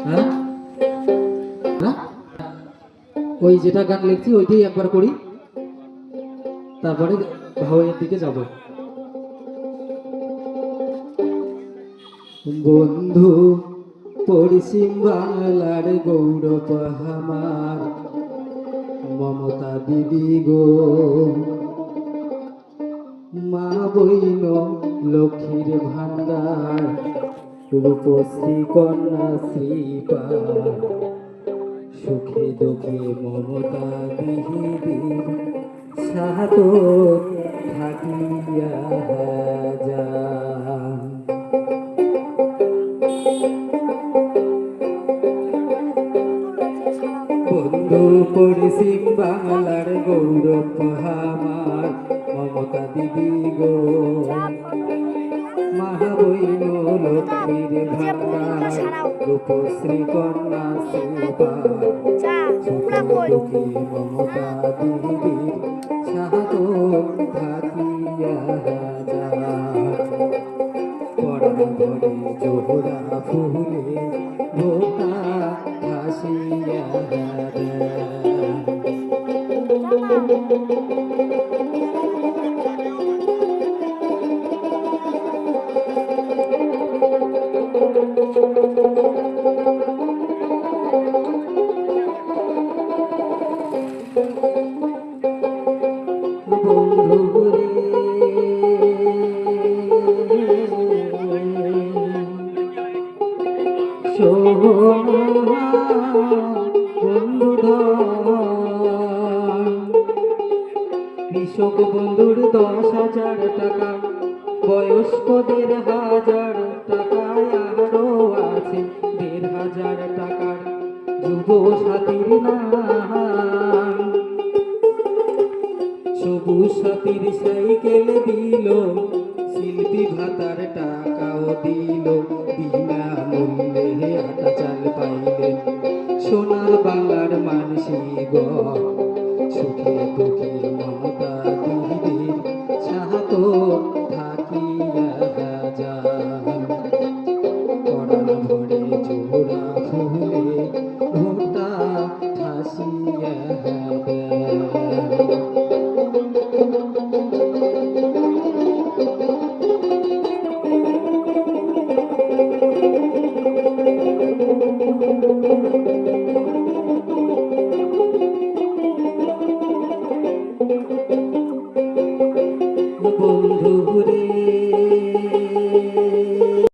হ্যাঁ, ওই যেটা গান লিখছি ওইটাই একবার করি, তারপরে ভাওয়ের দিকে যাব। বন্ধু পশ্চিম বাংলার গৌরব আমার মমতা দিদি গো, মা বইন লক্ষ্মীর ভান্ডার রূপশ্রী কন্যা শ্রীপাল, সুখে দুঃখে মমতা দিদির সাথ থাকিয়া যায়। বন্ধু পশ্চিম বাংলার গৌরব আমার মমতা দিদি গো, মহাবৈন লক্ষ্মীর ভান্ডার রূপশ্রী কন্যা শ্রীপাল, সুখে মমতা দিদির সাথ থাকিয়া যায়। পরাণ ধরে জোহরা ফুলে ভোকা হাসিয়া কৃষক বন্ধুর 10,000 টাকা, বয়স্কদের 1,000 টাকায় আরো আছে 1,500 টাকার যুব সাথীর নাম